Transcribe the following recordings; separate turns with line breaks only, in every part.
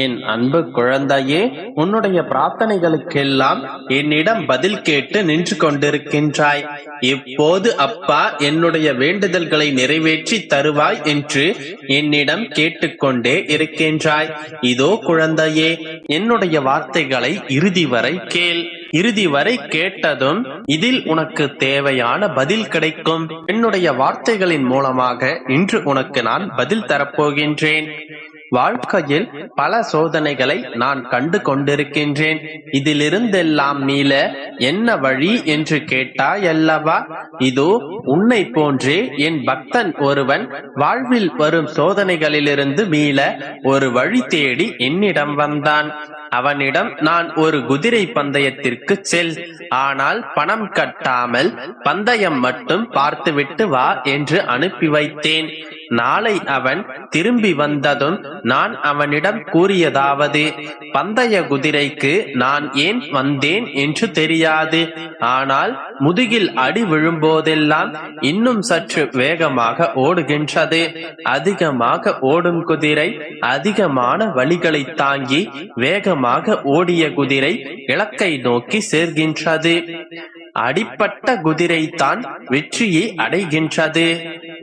என் அன்பு குழந்தையே, உன்னுடைய பிரார்த்தனைகளுக்கெல்லாம் என்னிடம் பதில் கேட்டு நின்று கொண்டிருக்கின்றாய். எப்போது அப்பா என்னுடைய வேண்டுதல்களை நிறைவேற்றி தருவாய் என்று என்னிடம் கேட்டுக்கொண்டே இருக்கின்றாய். இதோ குழந்தையே, என்னுடைய வார்த்தைகளை இறுதி வரை கேள். இறுதி வரை கேட்டதும் இதில் உனக்கு தேவையான பதில் கிடைக்கும். என்னுடைய வார்த்தைகளின் மூலமாக இன்று உனக்கு நான் பதில் தரப்போகின்றேன். வாழ்க்கையில் பல சோதனைகளை நான் கண்டு கொண்டிருக்கின்றேன். இதிலிருந்தெல்லாம் மீள என்ன வழி என்று கேட்டாய் அல்லவா? இதோ உன்னை போன்றே என் பக்தன் ஒருவன் வாழ்வில் வரும் சோதனைகளிலிருந்து மீள ஒரு வழி தேடி என்னிடம் வந்தான். அவனிடம் நான் ஒரு குதிரை பந்தயத்திற்கு செல், ஆனால் பணம் கட்டாமல் பந்தயம் மட்டும் பார்த்துவிட்டு வா என்று அனுப்பி வைத்தேன். நாளை அவன் திரும்பி வந்ததும் நான் அவனிடம் கூறியதாவது, பந்தய குதிரைக்கு நான் ஏன் வந்தேன் என்று தெரியாது, ஆனால் முதுகில் அடி விழும்போதெல்லாம் இன்னும் சற்று வேகமாக ஓடுகின்றது. அதிகமாக ஓடும் குதிரை அதிகமான வலிகளை தாங்கி வேகமாக ஓடிய குதிரை இலக்கை நோக்கி சேர்கின்றது. அடிப்பட்ட குதிரை தான் வெற்றியை அடைகின்றது.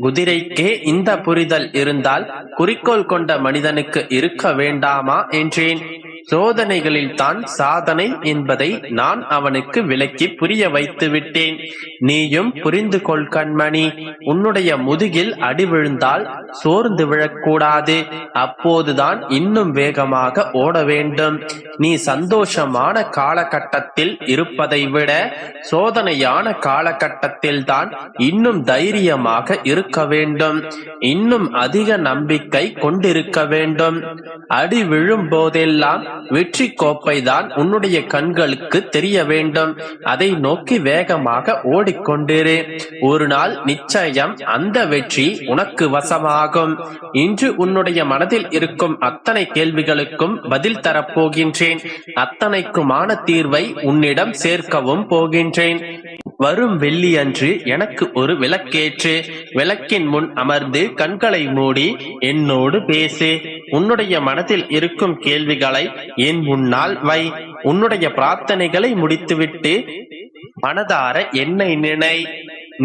குதிரைக்கே இந்த புரிதல் இருந்தால் குறிக்கோள் கொண்ட மனிதனுக்கு இருக்க வேண்டாமா என்றேன். சோதனைகளில் தான் சாதனை என்பதை நான் அவனுக்கு விளக்கி புரிய வைத்து விட்டேன். நீயும் புரிந்து கொள் கண்மணி. உன்னுடைய முதுகில் அடி விழுந்தால் சோர்ந்து விழக்கூடாது. அப்போதுதான் இன்னும் வேகமாக ஓட வேண்டும். நீ சந்தோஷமான காலகட்டத்தில் இருப்பதை விட சோதனையான காலகட்டத்தில் தான் இன்னும் தைரியமாக இருக்க வேண்டும். இன்னும் அதிக நம்பிக்கை கொண்டிருக்க வேண்டும். அடி விழும் போதெல்லாம் வெற்றி கோப்பை தான் உன்னுடைய கண்களுக்கு தெரிய வேண்டும். அதை நோக்கி வேகமாக ஓடிக்கொண்டிரு. ஒரு நாள் நிச்சயம் அந்த வெற்றி உனக்கு வசமாகும். இன்று உன்னுடைய மனதில் இருக்கும் அத்தனை கேள்விகளுக்கும் பதில் தரப்போகின்றேன். அத்தனைக்குமான தீர்வை உன்னிடம் சேர்க்கவும் போகின்றேன். வரும் வெள்ளியன்று எனக்கு ஒரு விளக்கேற்று. விளக்கின் முன் அமர்ந்து கண்களை மூடி என்னோடு பேசு. உன்னுடைய மனதில் இருக்கும் கேள்விகளை என் முன்னால் வை. உன்னுடைய பிரார்த்தனைகளை முடித்துவிட்டு மனதார என்னை நினை.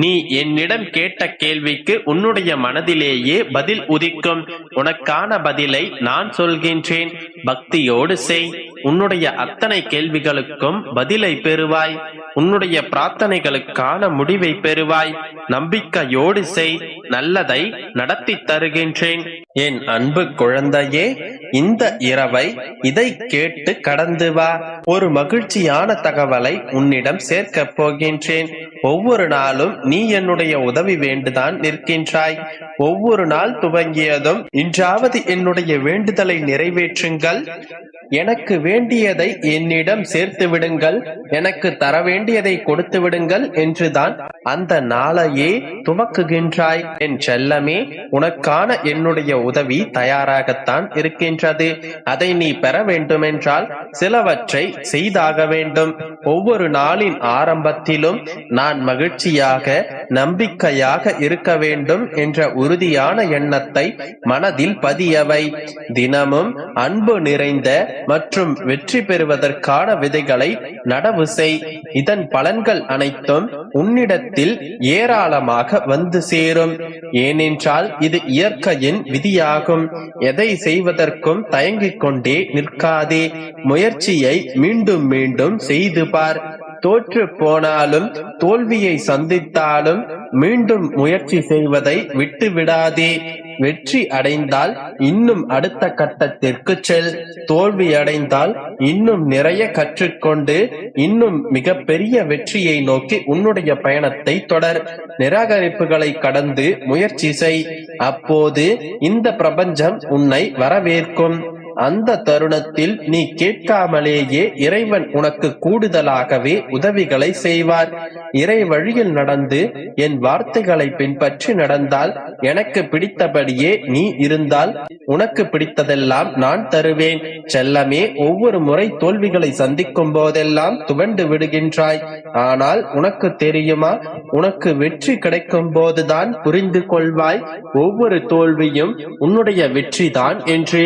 நீ என்னிடம் கேட்ட கேள்விக்கு உன்னுடைய மனதிலேயே பதில் உதிக்கும். உனக்கான பதிலை நான் சொல்கின்றேன். பக்தியோடு செய். உன்னுடைய அத்தனை கேள்விகளுக்கும் பதிலை பெறுவாய். உன்னுடைய பிரார்த்தனைகளுக்கான முடிவை பெறுவாய். நம்பிக்கையோடு செய். நல்லதை நடத்தி தருகின்றேன். என் அன்பு குழந்தையே, இந்த இரவை இதை கேட்டு கடந்து வா. ஒரு மகிழ்ச்சியான தகவலை உன்னிடம் சேர்க்க போகின்றேன். ஒவ்வொரு நாளும் நீ என்னுடைய உதவி வேண்டுதான் நிற்கின்றாய். ஒவ்வொரு நாள் துவங்கியதும் இன்றாவது என்னுடைய வேண்டுதலை நிறைவேற்றுங்கள், எனக்கு வேண்டியதை என்னிடம் சேர்த்து விடுங்கள், எனக்கு தர வேண்டியதை கொடுத்து விடுங்கள் என்றுதான் அந்த நாளையே துவக்குகின்றாய். என் செல்லமே, உனக்கான என்னுடைய உதவி தயாராகத்தான் இருக்கின்றது. அதை நீ பெற வேண்டுமென்றால் சிலவற்றை செய்தாக வேண்டும். ஒவ்வொரு நாளின் ஆரம்பத்திலும் நான் மகிழ்ச்சியாக நம்பிக்கையாக இருக்க வேண்டும் என்ற உறுதியான எண்ணத்தை மனதில் பதியவை. தினமும் அன்பு நிறைந்த மற்றும் வெற்றி பெறுவதற்கான விதைகளை நடவு செய். இதன் பலன்கள் அனைத்தும் உன்னிடத்தில் ஏராளமாக வந்து சேரும். ஏனென்றால் இது இயற்கையின் விதியாகும். எதை செய்வதற்கும் தயங்கிக் கொண்டே நிற்காதே. முயற்சியை மீண்டும் மீண்டும் செய்து பார். தோற்று போனாலும் தோல்வியை சந்தித்தாலும் மீண்டும் முயற்சி செய்வதை விட்டு விடாதே. வெற்றி அடைந்தால் இன்னும் அடுத்த கட்டத்திற்கு செல். தோல்வி அடைந்தால் இன்னும் நிறைய கற்றுக்கொண்டு இன்னும் மிகப்பெரிய வெற்றியை நோக்கி உன்னுடைய பயணத்தை தொடர். நிராகரிப்புகளை கடந்து முயற்சி செய். அப்போது இந்த பிரபஞ்சம் உன்னை வரவேற்கும். அந்த தருணத்தில் நீ கேட்காமலேயே இறைவன் உனக்கு கூடுதலாகவே உதவிகளை செய்வார். இறை வழியில் நடந்து என் வார்த்தைகளை பின்பற்றி நடந்தால், எனக்கு பிடித்தபடியே நீ இருந்தால், உனக்கு பிடித்ததெல்லாம் நான் தருவேன். செல்லமே, ஒவ்வொரு முறை தோல்விகளை சந்திக்கும் போதெல்லாம் துவண்டு விடுகின்றாய். ஆனால் உனக்கு தெரியுமா, உனக்கு வெற்றி கிடைக்கும் போதுதான் புரிந்து கொள்வாய் ஒவ்வொரு தோல்வியும் உன்னுடைய வெற்றிதான் என்று.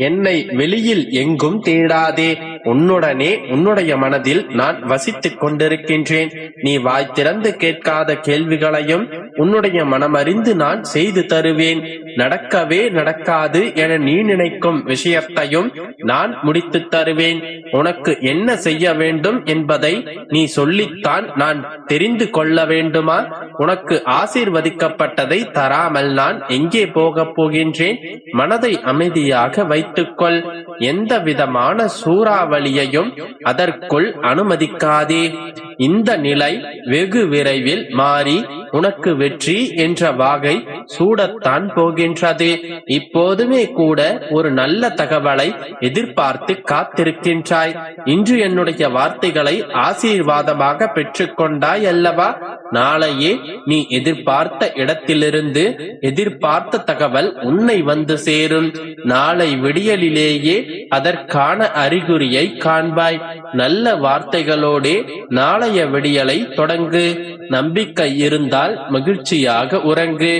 என்னை என்னை வெளியில் எங்கும் தேடாதே. உன்னுடனே உன்னுடைய மனதில் நான் வசித்துக் கொண்டிருக்கின்றேன். நீ வாய் திறந்து கேட்காத கேள்விகளையும் உன்னுடைய மனமறிந்து நான் செய்து தருவேன். நடக்கவே நடக்காது என நீ நினைக்கும் விஷயத்தையும் நான் முடித்து தருவேன். உனக்கு என்ன செய்ய வேண்டும் என்பதை நீ சொல்லித்தான் நான் தெரிந்து கொள்ள வேண்டுமா? உனக்கு ஆசீர்வதிக்கப்பட்டதை தராமல் நான் எங்கே போகப் போகின்றேன்? மனதை அமைதியாக வைத்துக்கொள். எந்த விதமான சூறாவளியையும் அதற்குள் அனுமதிக்காதே. இந்த நிலை வெகு விரைவில் மாறி உனக்கு வெற்றி என்ற வாகை சூடத்தான் போகின்றது. இப்போதுமே கூட ஒரு நல்ல தகவலை எதிர்பார்த்து காத்திருக்கின்றாய். இன்று என்னுடைய வார்த்தைகளை ஆசீர்வாதமாக பெற்றுக்கொண்டாய் அல்லவா? நாளையே நீ எதிர்பார்த்த இடத்திலிருந்து எதிர்பார்த்த தகவல் உன்னை வந்து சேரும். நாளை விடியலிலேயே அதற்கான அறிகுறியை காண்பாய். நல்ல வார்த்தைகளோடே நாளைய விடியலை தொடங்கு. நம்பிக்கை இருந்தால் மகிழ்ச்சியாக உறங்கு.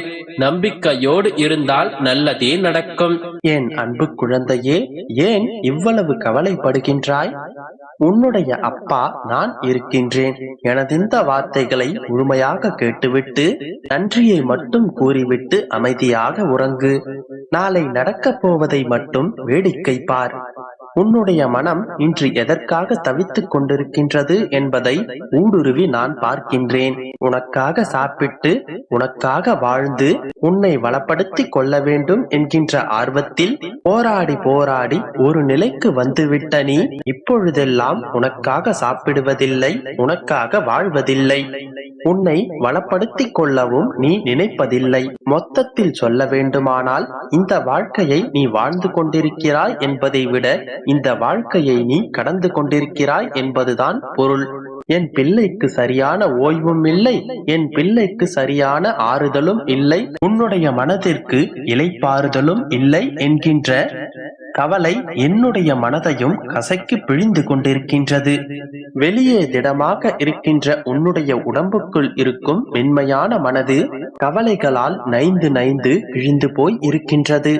நம்பிக்கையோடு இருந்தால் நல்லதே நடக்கும்.
என் அன்பு குழந்தையே, ஏன் இவ்வளவு கவலைப்படுகின்றாய்? உன்னுடைய அப்பா நான் இருக்கின்றேன். எனதிந்த வார்த்தைகளை முழுமையாக கேட்டுவிட்டு நன்றியை மட்டும் கூறிவிட்டு அமைதியாக உறங்கு. நாளை நடக்கப் போவதை மட்டும் வேடிக்கை பார். உன்னுடைய மனம் இன்று எதற்காக தவித்துக் கொண்டிருக்கின்றது என்பதை ஊடுருவி நான் பார்க்கின்றேன். உனக்காக சாப்பிட்டு உனக்காக வாழ்ந்து உன்னை வளப்படுத்திக் கொள்ள வேண்டும் என்கின்ற ஆர்வத்தில் போராடி போராடி ஒரு நிலைக்கு வந்துவிட்ட நீ இப்பொழுதெல்லாம் உனக்காக சாப்பிடுவதில்லை, உனக்காக வாழ்வதில்லை. உன்னை வளப்படுத்திக் கொள்ளவும் நீ நினைப்பதில்லை. மொத்தத்தில் சொல்ல வேண்டுமானால் இந்த வாழ்க்கையை நீ வாழ்ந்து கொண்டிருக்கிறாய் என்பதை விட இந்த வாழ்க்கையை நீ கடந்து கொண்டிருக்கிறாய் என்பதுதான் பொருள். என் பிள்ளைக்கு சரியான ஓய்வும் இல்லை, என் பிள்ளைக்கு சரியான ஆறுதலும் இல்லை, உன்னுடைய மனதிற்கு இளைப்பாறுதலும் இல்லை என்கின்ற கவலை என்னுடைய மனதையும் கசக்கி பிழிந்து கொண்டிருக்கின்றது. வெளியே திடமாக இருக்கின்ற உன்னுடைய உடம்புக்குள் இருக்கும் மென்மையான மனது கவலைகளால் நைந்து நைந்து கிழிந்து போய் இருக்கின்றது.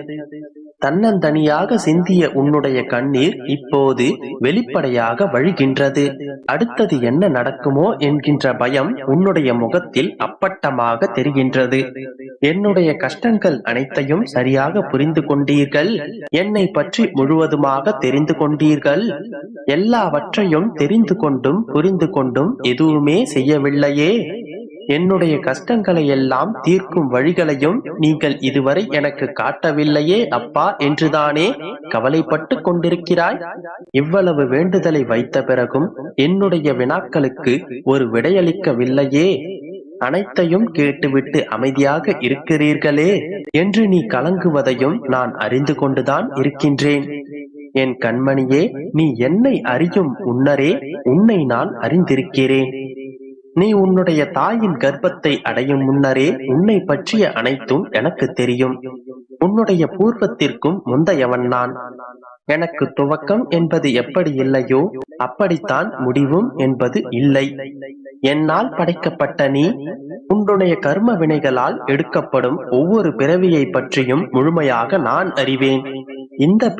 தன்னந்தனியாக சிந்திய உன்னுடைய கண்ணீர் இப்போது வெளிப்படையாக வழிகின்றது. அடுத்தது என்ன நடக்குமோ என்கின்ற பயம் உன்னுடைய முகத்தில் அப்பட்டமாக தெரிகின்றது. என்னுடைய கஷ்டங்கள் அனைத்தையும் சரியாக புரிந்து கொண்டீர்கள். என்னை பற்றி முழுவதுமாக தெரிந்து கொண்டீர்கள். எல்லாவற்றையும் தெரிந்து கொண்டும் புரிந்து கொண்டும் எதுவுமே செய்யவில்லையே. என்னுடைய கஷ்டங்களை எல்லாம் தீர்க்கும் வழிகளையும் நீங்கள் இதுவரை எனக்கு காட்டவில்லையே அப்பா என்றுதானே கவலைப்பட்டு கொண்டிருக்கிறாய். இவ்வளவு வேண்டுதலை வைத்த பிறகும் என்னுடைய வினாக்களுக்கு ஒரு விடையளிக்கவில்லையே. அனைத்தையும் கேட்டுவிட்டு அமைதியாக இருக்கிறீர்களே என்று நீ கலங்குவதையும் நான் அறிந்து கொண்டுதான் இருக்கின்றேன். என் கண்மணியே, நீ என்னை அறியும் முன்னரே உன்னை நான் அறிந்திருக்கிறேன். நீ உன்னுடைய தாயின் கர்ப்பத்தை அடையும் முன்னரே உன்னை பற்றிய அனைத்தும் எனக்கு தெரியும். உன்னுடைய பூர்வத்திற்கும் முந்தையவன் நான். எனக்கு துவக்கம் என்பது எப்படி இல்லையோ அப்படித்தான் முடிவும் என்பது இல்லை. என்னால் படைக்கப்பட்ட நீ உன்னுடைய கர்ம வினைகளால் எடுக்கப்படும் ஒவ்வொரு பிறவியை பற்றியும் முழுமையாக நான் அறிவேன். இந்த